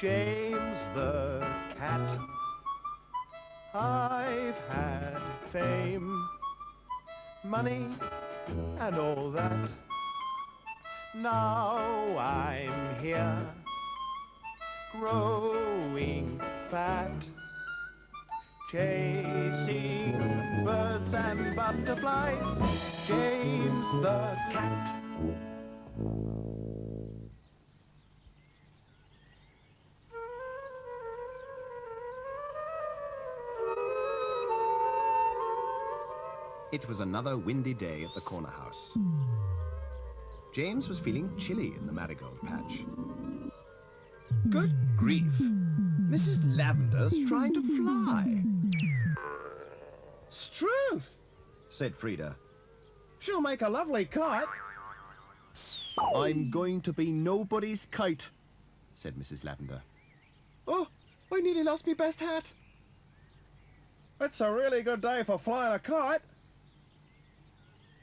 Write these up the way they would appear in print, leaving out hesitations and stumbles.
James the cat. I've had fame, money and all that. Now I'm here, growing fat, chasing birds and butterflies. James the cat. It was another windy day at the corner house. James was feeling chilly in the marigold patch. Good grief! Mrs. Lavender's trying to fly. Struth, said Frida. She'll make a lovely kite. I'm going to be nobody's kite, said Mrs. Lavender. Oh, I nearly lost my best hat. It's a really good day for flying a kite.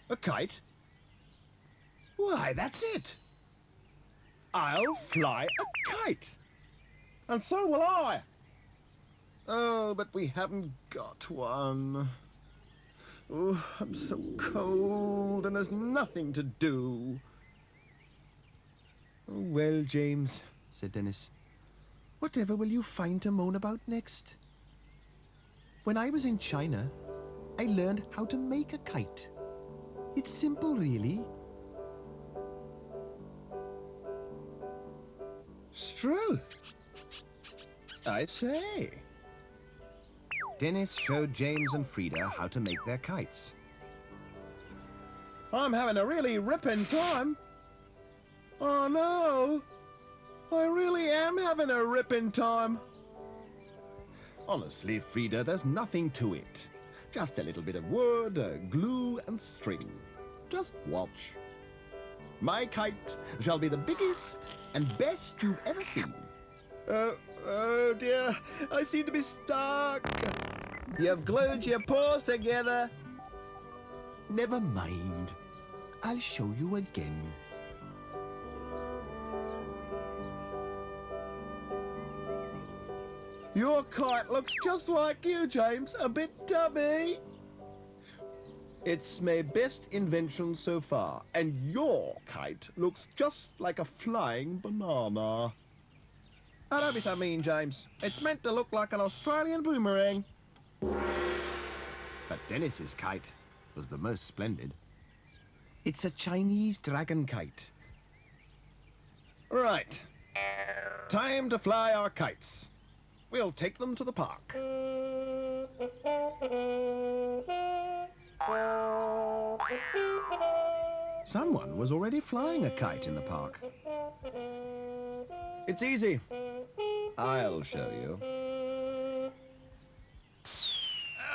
A kite? Why, that's it. I'll fly a kite. And so will I. Oh, but we haven't got one. Oh, I'm so cold and there's nothing to do. Oh, well, James, said Dennis, whatever will you find to moan about next? When I was in China, I learned how to make a kite. It's simple, really. Struth, I say. Dennis showed James and Frida how to make their kites. I'm having a really ripping time. Oh no, I really am having a ripping time. Honestly, Frida, there's nothing to it. Just a little bit of wood, glue and string. Just watch. My kite shall be the biggest and best you've ever seen. Oh dear, I seem to be stuck. You've glued your paws together. Never mind. I'll show you again. Your kite looks just like you, James, a bit tubby. It's my best invention so far, and your kite looks just like a flying banana. Oh, don't be so mean, James. It's meant to look like an Australian boomerang. But Dennis's kite was the most splendid. It's a Chinese dragon kite. Right. Time to fly our kites. We'll take them to the park. Someone was already flying a kite in the park. It's easy. I'll show you.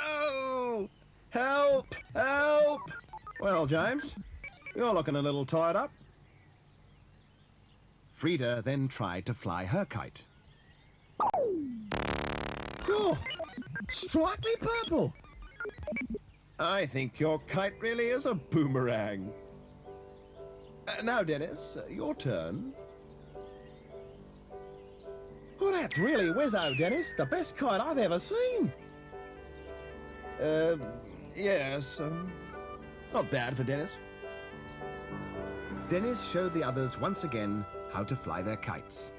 Oh! Help! Help! Well, James, you're looking a little tied up. Frida then tried to fly her kite. Oh, stripely purple. I think your kite really is a boomerang. Now, Dennis, your turn. Oh, that's really whizzo, Dennis. The best kite I've ever seen. Yes, not bad for Dennis. Dennis showed the others once again how to fly their kites.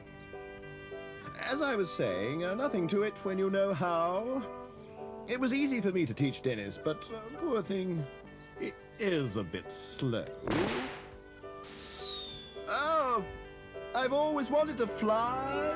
As I was saying, nothing to it when you know how. It was easy for me to teach Dennis, but poor thing, it is a bit slow. Oh, I've always wanted to fly.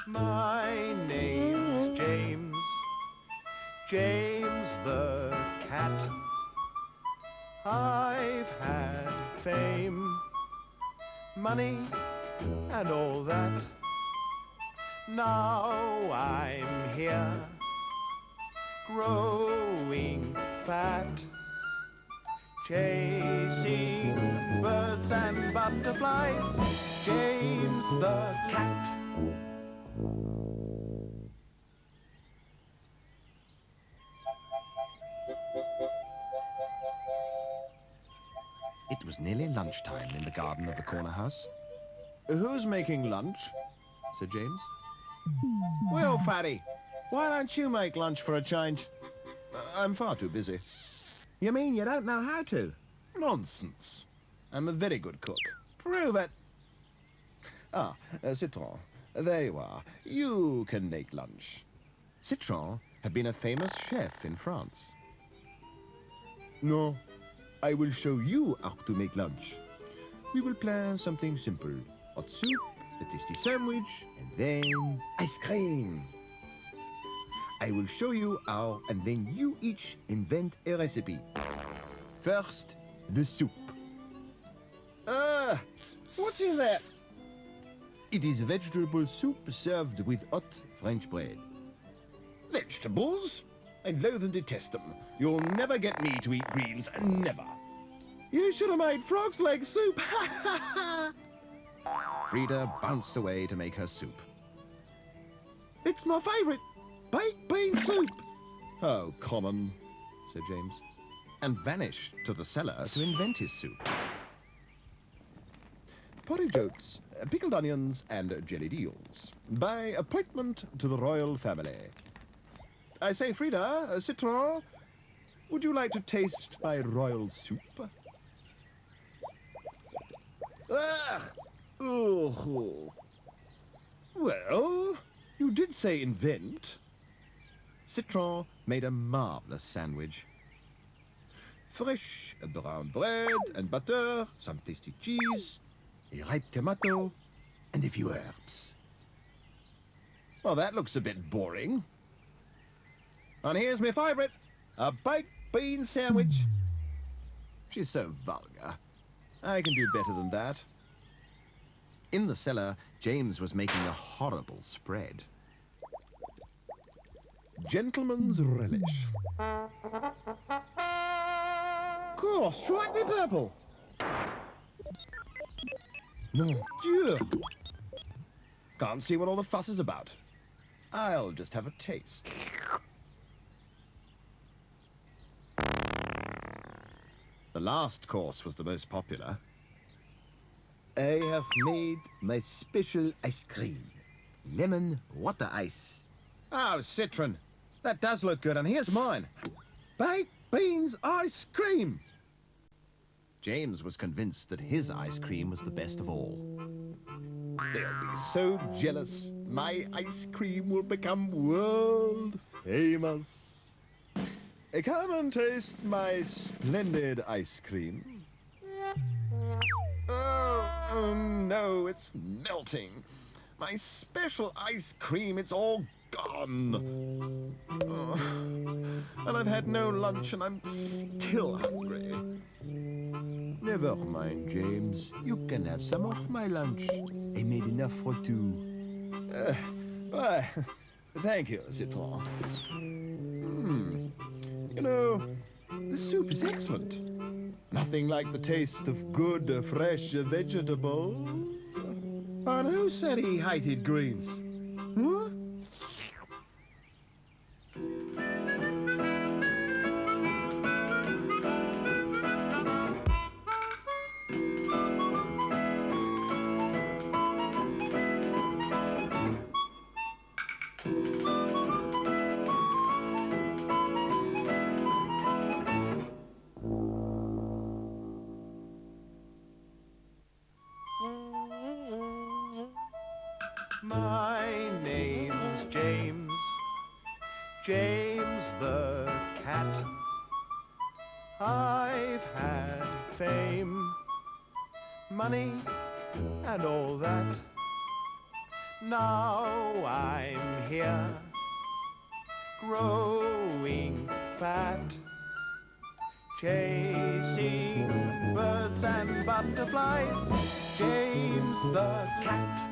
My name's James, James the cat. I've had fame, money and all that. Now I'm here, growing fat, chasing birds and butterflies, James the cat. It was nearly lunchtime in the garden of the corner house. "Who's making lunch?" said James. "Well, Fatty, why don't you make lunch for a change?" "I'm far too busy." "You mean you don't know how to?" "Nonsense. I'm a very good cook." "Prove it." Citron, there you are. You can make lunch." Citron had been a famous chef in France. "No, I will show you how to make lunch. We will plan something simple. Hot soup, a tasty sandwich, and then ice cream. I will show you how, and then you each invent a recipe. First, the soup." What's in that?" "It is vegetable soup served with hot French bread." "Vegetables? I loathe and detest them. You'll never get me to eat greens, never." "You should have made frog's leg soup." Frida bounced away to make her soup. "It's my favourite, baked bean soup." "Oh, common," said James, and vanished to the cellar to invent his soup. Porridge oats, pickled onions, and jellied eels. By appointment to the royal family. I say, Frida, Citron, would you like to taste my royal soup? Ugh! Oh. Well, you did say invent. Citron made a marvelous sandwich. Fresh brown bread and butter, some tasty cheese, a ripe tomato, and a few herbs. Well, that looks a bit boring. And here's my favourite, a baked bean sandwich. She's so vulgar. I can do better than that. In the cellar, James was making a horrible spread. Gentleman's relish. Cool, strike me purple. Mon Dieu. Can't see what all the fuss is about. I'll just have a taste. The last course was the most popular. I have made my special ice cream. Lemon water ice. Oh, Citron. That does look good, and here's mine. Baked beans ice cream. James was convinced that his ice cream was the best of all. They'll be so jealous. My ice cream will become world famous. Come and taste my splendid ice cream. Oh, no, it's melting. My special ice cream, it's all gone. Oh, and I've had no lunch and I'm still hungry. Never mind, James. You can have some of my lunch. I made enough for two. Thank you, Citron. You know, the soup is excellent. Nothing like the taste of good, fresh vegetables. And who said he hated greens? Huh? My name's James, James the cat. I've had fame, money, and all that. Now I'm here, growing fat, chasing birds and butterflies, James the cat.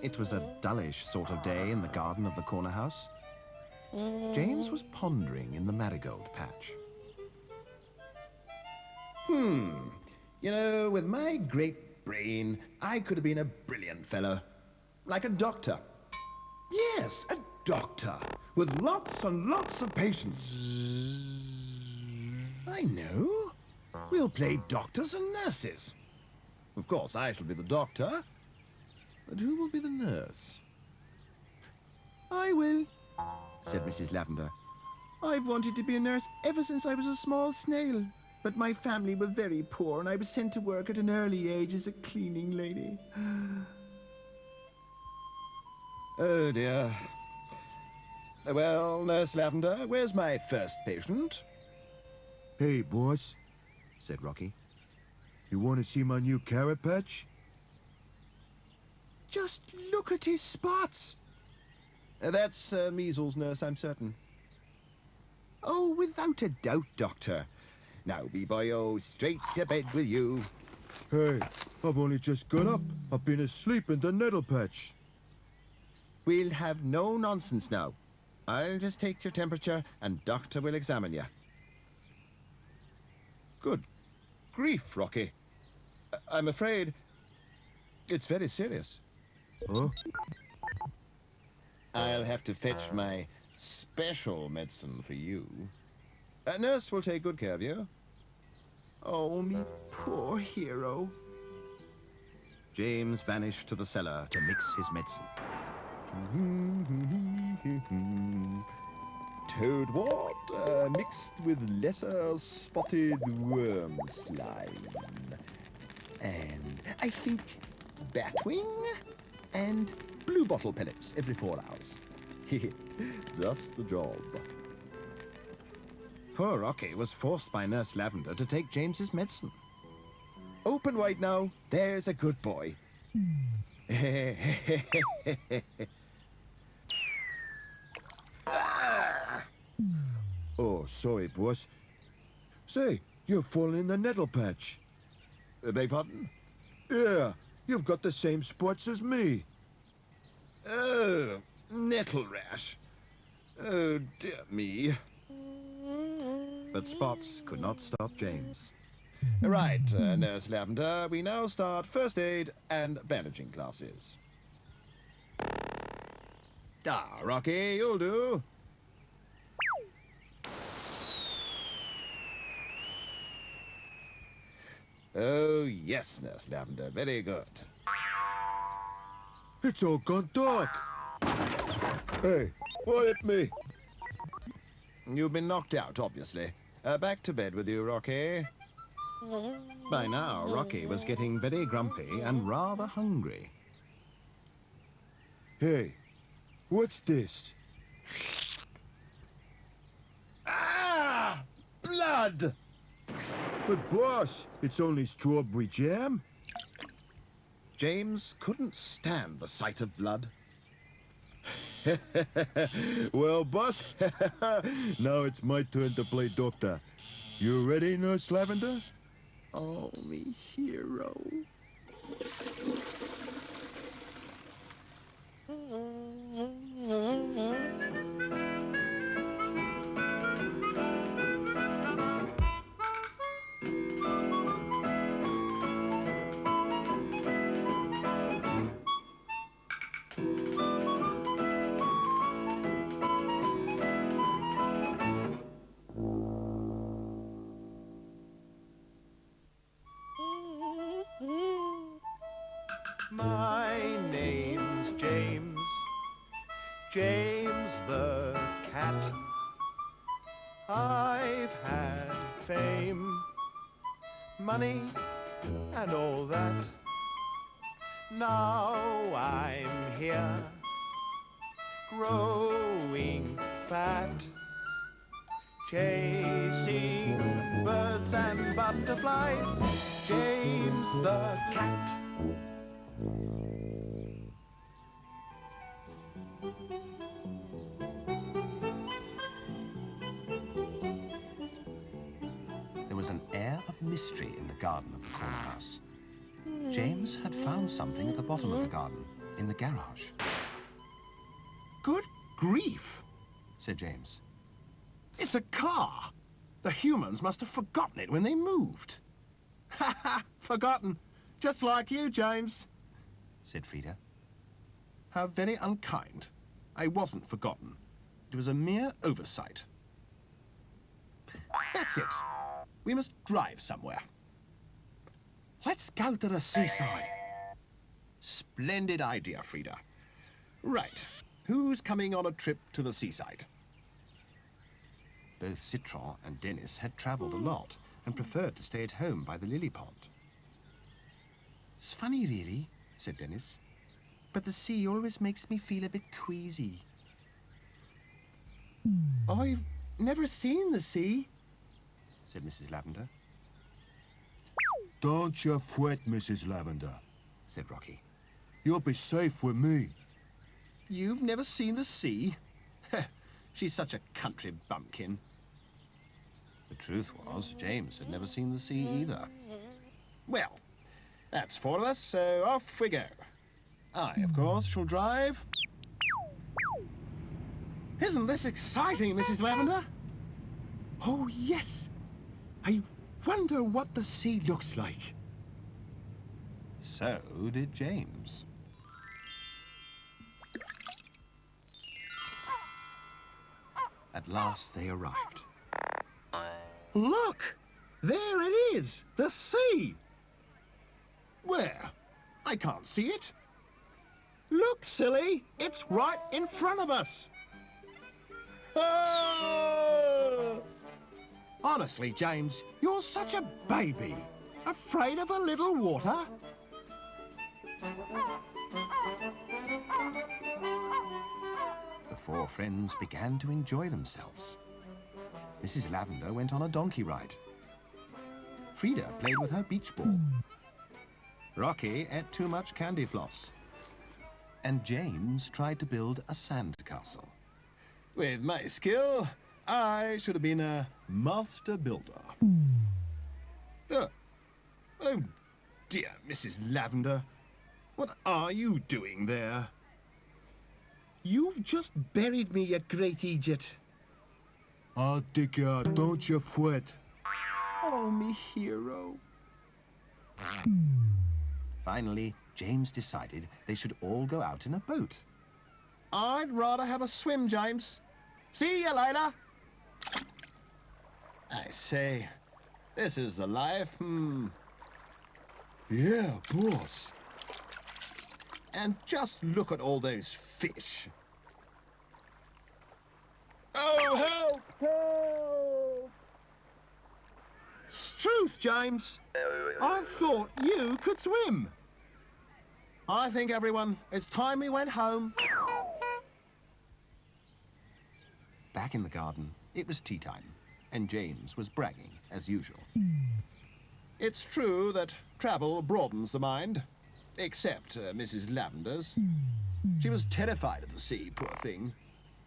It was a dullish sort of day in the garden of the corner house. James was pondering in the marigold patch. You know, with my great brain, I could have been a brilliant fellow. Like a doctor. Yes, a doctor, with lots and lots of patients. I know. We'll play doctors and nurses. Of course, I shall be the doctor. But who will be the nurse? I will, said Mrs. Lavender. I've wanted to be a nurse ever since I was a small snail. But my family were very poor, and I was sent to work at an early age as a cleaning lady. Oh, dear. Well, Nurse Lavender, where's my first patient? Hey, boss, said Rocky. You want to see my new carrot patch? Just look at his spots. That's measles, nurse, I'm certain. Oh, without a doubt, doctor. Now, wee boyo, straight to bed with you. Hey, I've only just got up. I've been asleep in the nettle patch. We'll have no nonsense now. I'll just take your temperature and doctor will examine you. Good grief, Rocky. I'm afraid it's very serious. Huh? I'll have to fetch my special medicine for you. A nurse will take good care of you. Oh, me poor hero. James vanished to the cellar to mix his medicine. Toad water mixed with lesser spotted worm slime. And I think batwing and blue bottle pellets every 4 hours. Just the job. Poor Rocky was forced by Nurse Lavender to take James's medicine. Open wide now. There's a good boy. Oh, sorry, boss. Say, you've fallen in the nettle patch. Beg pardon? Yeah, you've got the same spots as me. Oh, nettle rash. Oh, dear me. But spots could not stop James. Right, Nurse Lavender, we now start first aid and bandaging classes. Ah, Rocky, you'll do. Oh, yes, Nurse Lavender, very good. It's all gone dark. Hey, what hit me? You've been knocked out, obviously. Back to bed with you, Rocky. By now, Rocky was getting very grumpy and rather hungry. Hey, what's this? Ah! Blood! But boss, it's only strawberry jam. James couldn't stand the sight of blood. Well, boss, now it's my turn to play doctor. You ready, Nurse Lavender? Oh, me hero. My name's James, James the cat. I've had fame, money, and all that. Now I'm here, growing fat, chasing birds and butterflies. James the cat. mystery in the garden of the corner house. James had found something at the bottom of the garden, in the garage. Good grief, said James. It's a car. The humans must have forgotten it when they moved. Ha ha, forgotten. Just like you, James, said Frida. How very unkind. I wasn't forgotten. It was a mere oversight. That's it. We must drive somewhere. Let's go to the seaside. Splendid idea, Frida. Right. Who's coming on a trip to the seaside? Both Citron and Dennis had travelled a lot and preferred to stay at home by the lily pond. It's funny, really, said Dennis, but the sea always makes me feel a bit queasy. I've never seen the sea, said Mrs. Lavender. Don't you fret, Mrs. Lavender, Said Rocky. you'll be safe with me. You've never seen the sea? She's such a country bumpkin. The truth was, James had never seen the sea either. Well, that's four of us, so off we go. I, of course, shall drive. Isn't this exciting, Mrs. Lavender? Oh, yes. I wonder what the sea looks like. So did James. At last they arrived. Look! There it is! The sea! Where? I can't see it. Look, silly! It's right in front of us! Oh! Honestly, James, you're such a baby. Afraid of a little water? The four friends began to enjoy themselves. Mrs. Lavender went on a donkey ride. Frida played with her beach ball. Rocky ate too much candy floss. And James tried to build a sand castle. With my skill, I should have been a master builder. Oh dear, Mrs. Lavender. What are you doing there? You've just buried me, you great idiot. I'll dig you out, don't you fret. Oh, me hero. Finally, James decided they should all go out in a boat. I'd rather have a swim, James. See you later. I say, this is the life, Yeah, boss. And just look at all those fish. Oh, help! Help! Struth, James. I thought you could swim. I think, everyone, it's time we went home. Back in the garden, it was tea time, and James was bragging, as usual. It's true that travel broadens the mind, except Mrs. Lavender's. She was terrified of the sea, poor thing,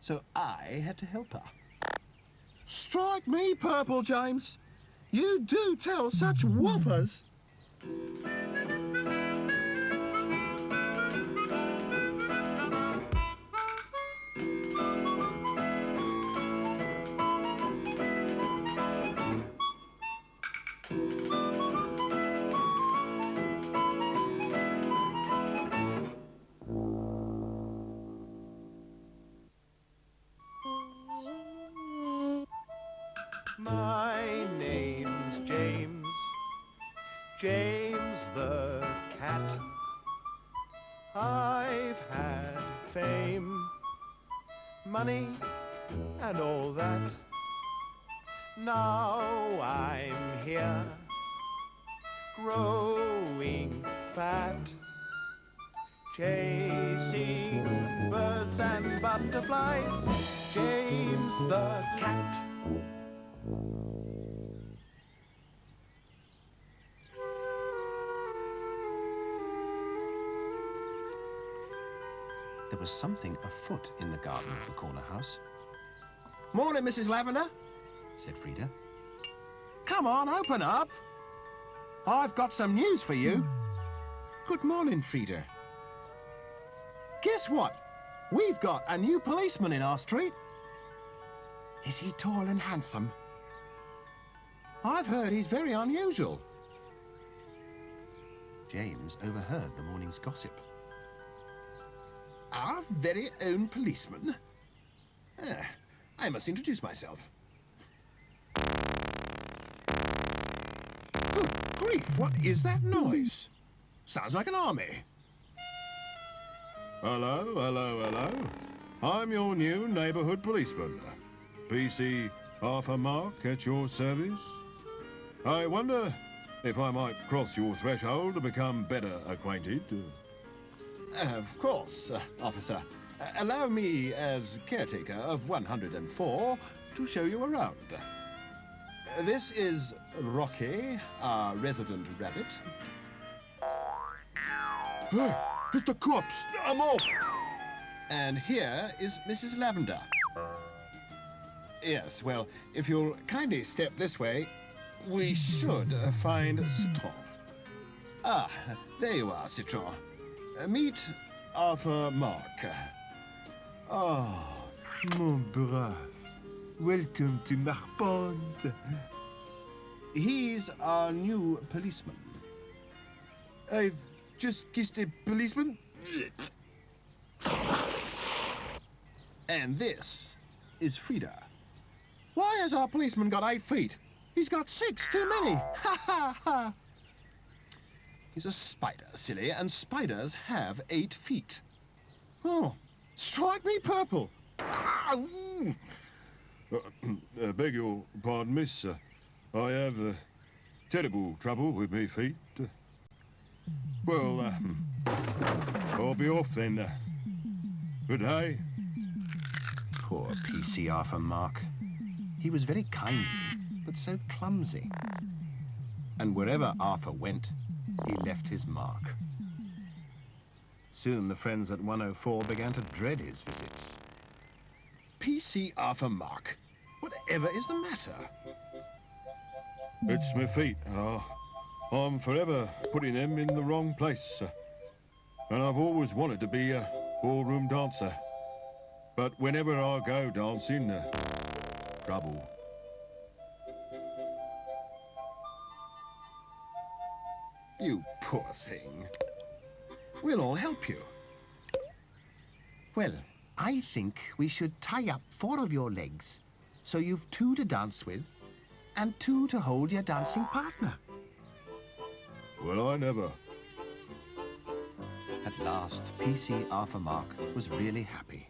so I had to help her. Strike me purple, James. You do tell such whoppers. My name's James, James the cat. I've had fame, money, and all that. Now I'm here, growing fat, chasing birds and butterflies. James the cat. There was something afoot in the garden of the corner house. Morning, Mrs. Lavender, said Frida. Come on, open up. I've got some news for you. Good morning, Frida. Guess what? We've got a new policeman in our street. Is he tall and handsome? I've heard he's very unusual. James overheard the morning's gossip. Our very own policeman? I must introduce myself. Good grief, what is that noise? Sounds like an army. Hello, hello, hello. I'm your new neighbourhood policeman. PC Arthur Mark at your service. I wonder if I might cross your threshold to become better acquainted. Of course, officer. Allow me, as caretaker of 104, to show you around. This is Rocky, our resident rabbit. It's the cops! I'm off! And here is Mrs. Lavender. Yes, well, if you'll kindly step this way, we should find Citron. Ah, there you are, Citron. Meet Arthur Mark. Ah, mon brave. Welcome to Marpente. He's our new policeman. I've just kissed a policeman. And this is Frida. Why has our policeman got 8 feet? He's got 6 too many. Ha ha ha. He's a spider, silly, and spiders have 8 feet. Oh, strike me purple. Beg your pardon, miss. I have terrible trouble with me feet. Well, I'll be off then. Good day. Poor PC Arthur Mark. He was very kind, but so clumsy. And wherever Arthur went, he left his mark. Soon the friends at 104 began to dread his visits. PC Arthur Mark, whatever is the matter? It's my feet. I'm forever putting them in the wrong place. And I've always wanted to be a ballroom dancer. But whenever I go dancing, trouble. You poor thing. We'll all help you. Well, I think we should tie up 4 of your legs, so you've 2 to dance with, and 2 to hold your dancing partner. Well, I never. At last, PC Arthur Mark was really happy.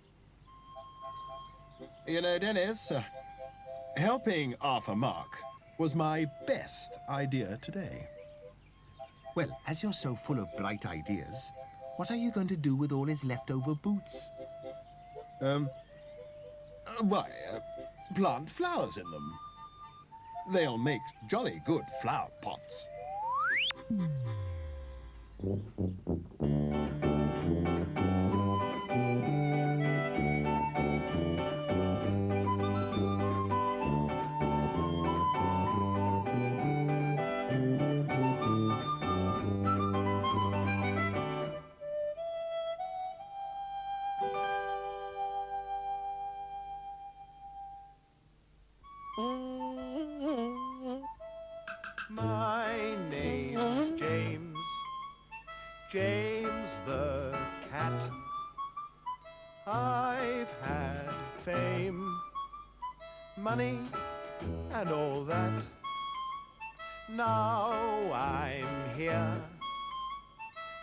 You know, Dennis, helping Arthur Mark was my best idea today. Well, as you're so full of bright ideas, what are you going to do with all his leftover boots? Why, plant flowers in them. They'll make jolly good flower pots. My name's James, James the cat. I've had fame, money, and all that. Now I'm here,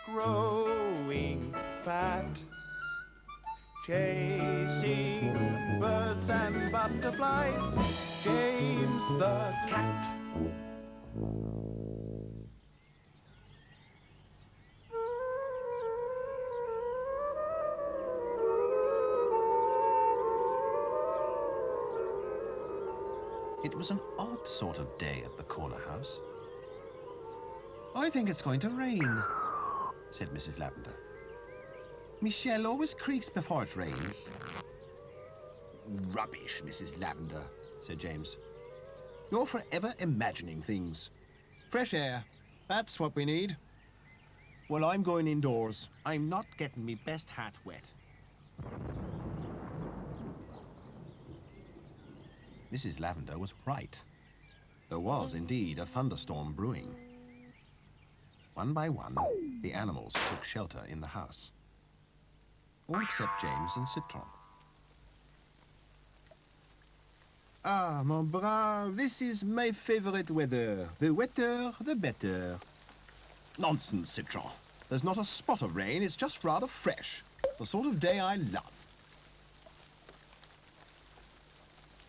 growing fat, chasing birds and butterflies. James the cat. It was an odd sort of day at the corner house. I think it's going to rain, said Mrs. Lavender. Michelle always creaks before it rains. Rubbish, Mrs. Lavender, said James. You're forever imagining things. Fresh air, That's what we need. Well, I'm going indoors. I'm not getting me best hat wet. Mrs. Lavender was right. There was indeed a thunderstorm brewing. One by one, the animals took shelter in the house. All except James and Citron. Ah, mon brave, this is my favorite weather. The wetter, the better. Nonsense, Citron. There's not a spot of rain, it's just rather fresh. The sort of day I love.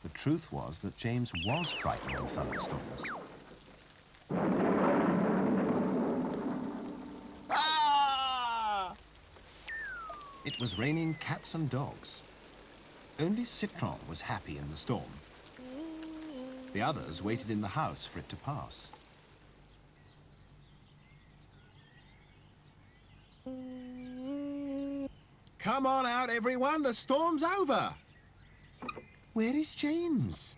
The truth was that James was frightened of thunderstorms. Ah! It was raining cats and dogs. Only Citron was happy in the storm. The others waited in the house for it to pass. Come on out, everyone. The storm's over. Where is James?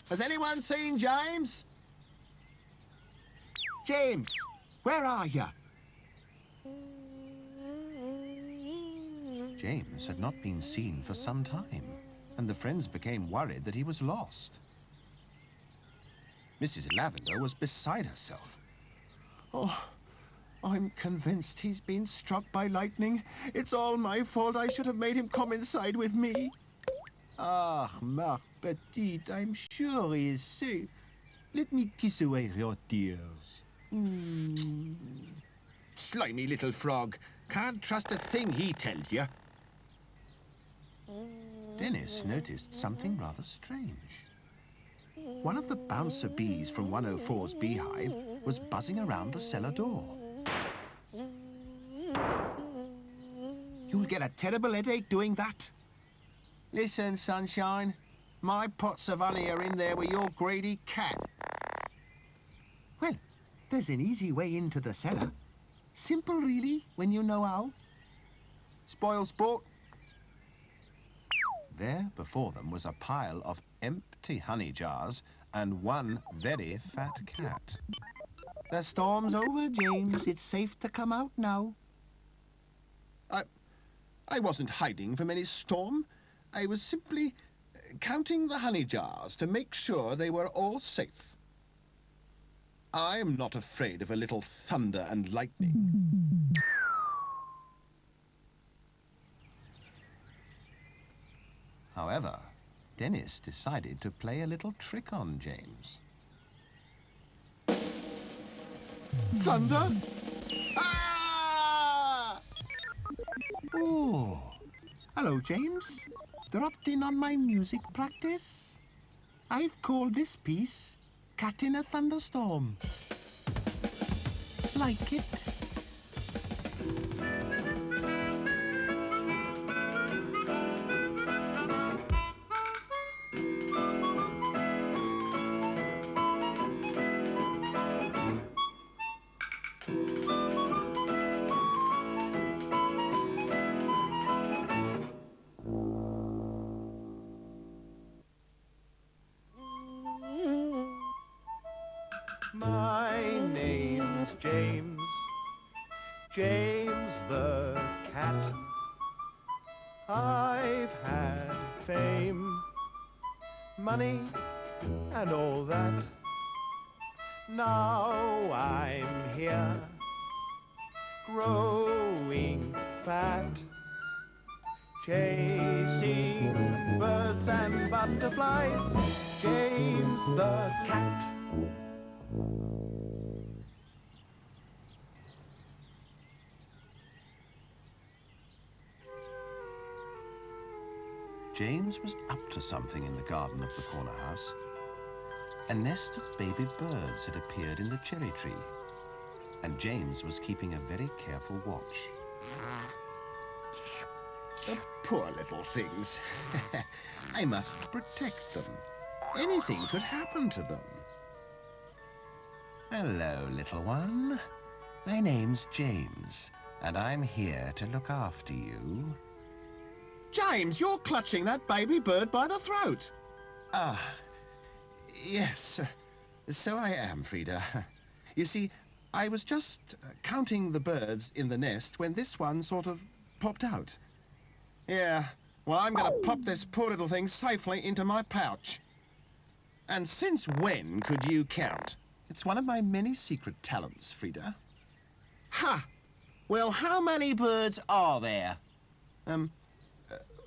Has anyone seen James? James, where are you? James had not been seen for some time, and the friends became worried that he was lost. Mrs. Lavender was beside herself. Oh, I'm convinced he's been struck by lightning. It's all my fault. I should have made him come inside with me. Ah, ma petite, I'm sure he is safe. Let me kiss away your tears. Slimy little frog. Can't trust a thing he tells you. Dennis noticed something rather strange. One of the bouncer bees from 104's beehive was buzzing around the cellar door. You'll get a terrible headache doing that. Listen, Sunshine, my pots of honey are in there with your greedy cat. Well, there's an easy way into the cellar. Simple, really, when you know how. Spoil sport. There before them was a pile of empty honey jars and one very fat cat. The storm's over, James. It's safe to come out now. I wasn't hiding from any storm. I was simply counting the honey jars to make sure they were all safe. I'm not afraid of a little thunder and lightning. However, Dennis decided to play a little trick on James. Thunder? Ah! Oh, hello, James. Dropped in on my music practice? I've called this piece Cat in a Thunderstorm. Like it? My name's James, James the cat. I've had fame, money, and all that. Now I'm here, growing fat, chasing birds and butterflies. James the cat. James was up to something in the garden of the corner house. A nest of baby birds had appeared in the cherry tree, and James was keeping a very careful watch. The poor little things. I must protect them. Anything could happen to them. Hello, little one. My name's James, and I'm here to look after you. James, you're clutching that baby bird by the throat. Ah, yes. So I am, Frida. You see, I was just counting the birds in the nest when this one sort of popped out. Yeah, well, I'm going to pop this poor little thing safely into my pouch. And since when could you count? It's one of my many secret talents, Frida. Ha! Well, how many birds are there?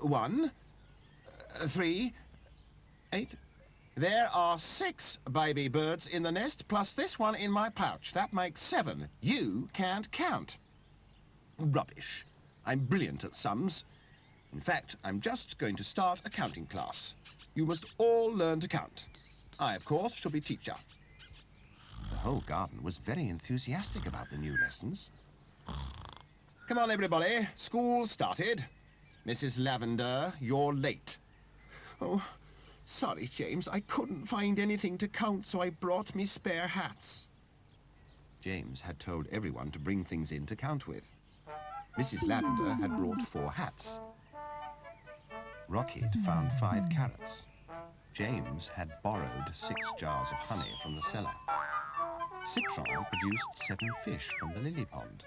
1, 3, 8... There are 6 baby birds in the nest, plus this one in my pouch. That makes 7. You can't count. Rubbish. I'm brilliant at sums. In fact, I'm just going to start a counting class. You must all learn to count. I, of course, shall be teacher. The whole garden was very enthusiastic about the new lessons. Come on, everybody. School started. Mrs. Lavender, you're late. Oh... Sorry, James, I couldn't find anything to count, so I brought me spare hats. James had told everyone to bring things in to count with. Mrs. Lavender had brought 4 hats. Rocky had found 5 carrots. James had borrowed 6 jars of honey from the cellar. Citron produced 7 fish from the lily pond.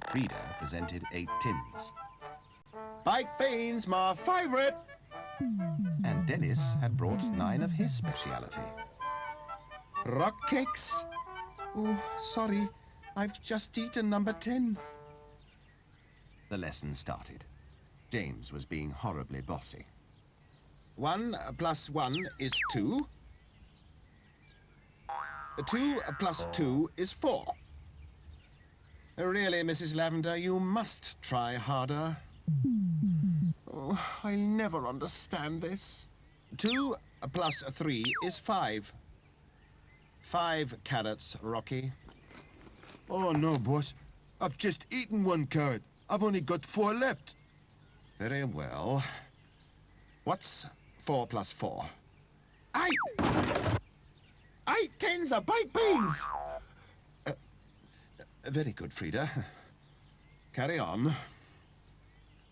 Frida presented 8 tins. Baked beans, my favourite! And Dennis had brought 9 of his speciality. Rock cakes? Oh, sorry. I've just eaten number 10. The lesson started. James was being horribly bossy. 1 plus 1 is 2. 2 plus 2 is 4. Really, Mrs. Lavender, you must try harder. Oh, I'll never understand this. 2 plus 3 is 5. 5 carrots, Rocky. Oh, no, boss. I've just eaten 1 carrot. I've only got 4 left. Very well. What's 4 plus 4? 8! 8 tins of baked beans! Very good, Frida. Carry on.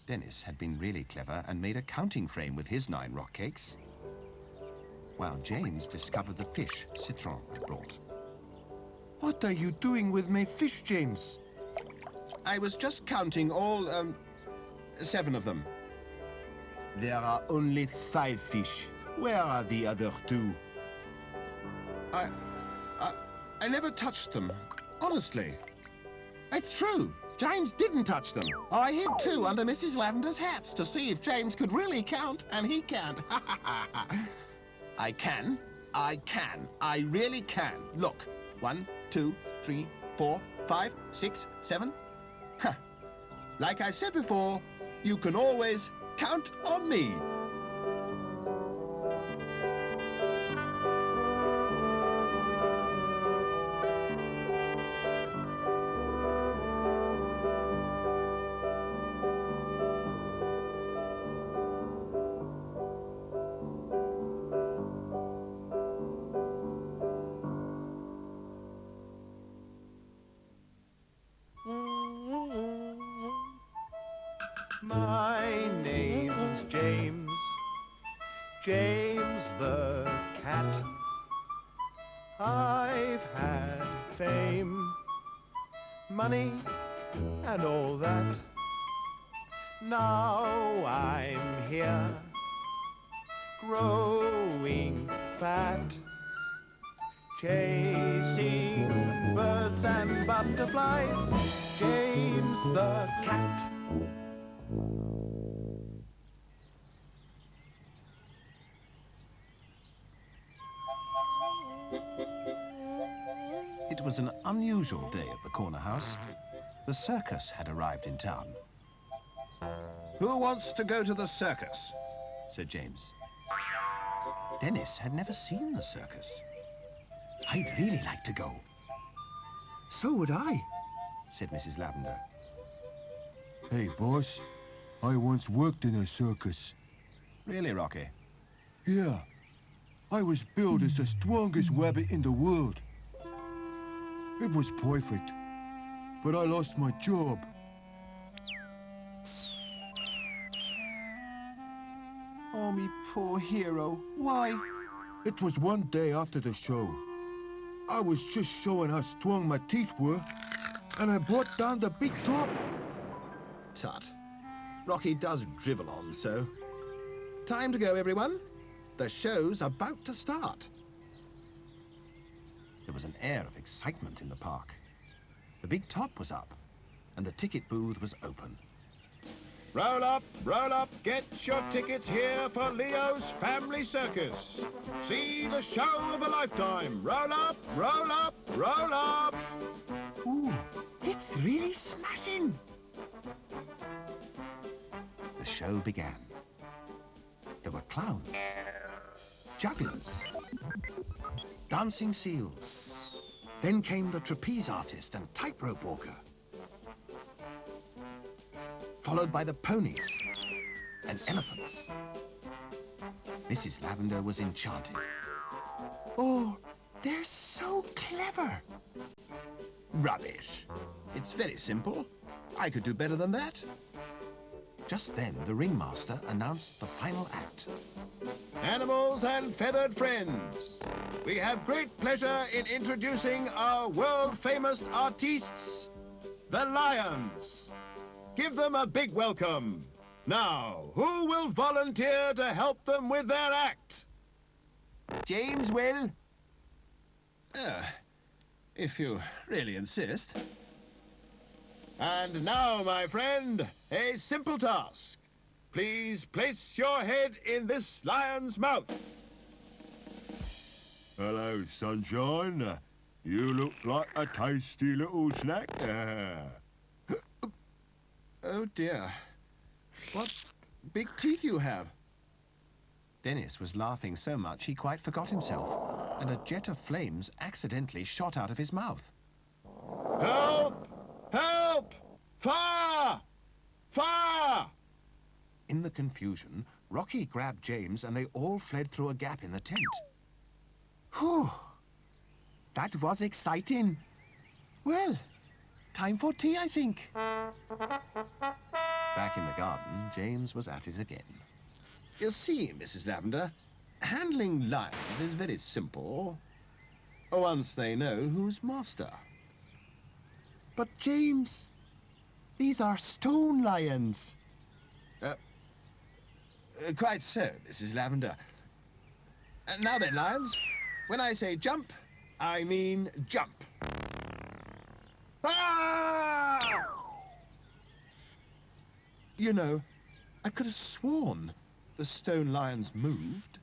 Dennis had been really clever and made a counting frame with his 9 rock cakes, while James discovered the fish Citron had brought. What are you doing with my fish, James? I was just counting all, 7 of them. There are only 5 fish. Where are the other 2? I never touched them, honestly. It's true. James didn't touch them. I hid 2 under Mrs. Lavender's hats to see if James could really count, and he can't. I can. I really can. Look. 1, 2, 3, 4, 5, 6, 7. Huh. Like I said before, you can always count on me. My name's James, James the cat. I've had fame, money, and all that. Now I'm here, growing fat, chasing birds and butterflies. James the cat. It was an unusual day at the corner house. The circus had arrived in town. Who wants to go to the circus? Said James. Dennis had never seen the circus. I'd really like to go. So would I, said Mrs. Lavender. Hey, boss. I once worked in a circus. Really, Rocky? Yeah. I was billed as the strongest rabbit in the world. It was perfect, but I lost my job. Oh, me poor hero. Why? It was one day after the show. I was just showing how strong my teeth were, and I brought down the big top. Tut. Rocky does drivel on so. Time to go, everyone. The show's about to start. There was an air of excitement in the park. The big top was up, and the ticket booth was open. Roll up, get your tickets here for Leo's Family Circus. See the show of a lifetime. Roll up, roll up, roll up. Ooh, it's really smashing. The show began. There were clowns, jugglers, dancing seals. Then came the trapeze artist and tightrope walker, followed by the ponies and elephants. Mrs. Lavender was enchanted. Oh, they're so clever. Rubbish. It's very simple. I could do better than that. Just then, the ringmaster announced the final act. Animals and feathered friends, we have great pleasure in introducing our world-famous artistes, the lions. Give them a big welcome. Now, who will volunteer to help them with their act? James will. If you really insist. And now, my friend, a simple task. Please place your head in this lion's mouth. Hello, sunshine. You look like a tasty little snack. Oh dear. What big teeth you have. Dennis was laughing so much he quite forgot himself, and a jet of flames accidentally shot out of his mouth. Help! Help! Fire! Fire! In the confusion, Rocky grabbed James and they all fled through a gap in the tent. Whew! That was exciting. Well, time for tea, I think. Back in the garden, James was at it again. You see, Mrs. Lavender, handling lions is very simple, once they know who's master. But, James, these are stone lions. Quite so, Mrs. Lavender. Now then, lions, when I say jump, I mean jump. Ah! You know, I could have sworn the stone lions moved.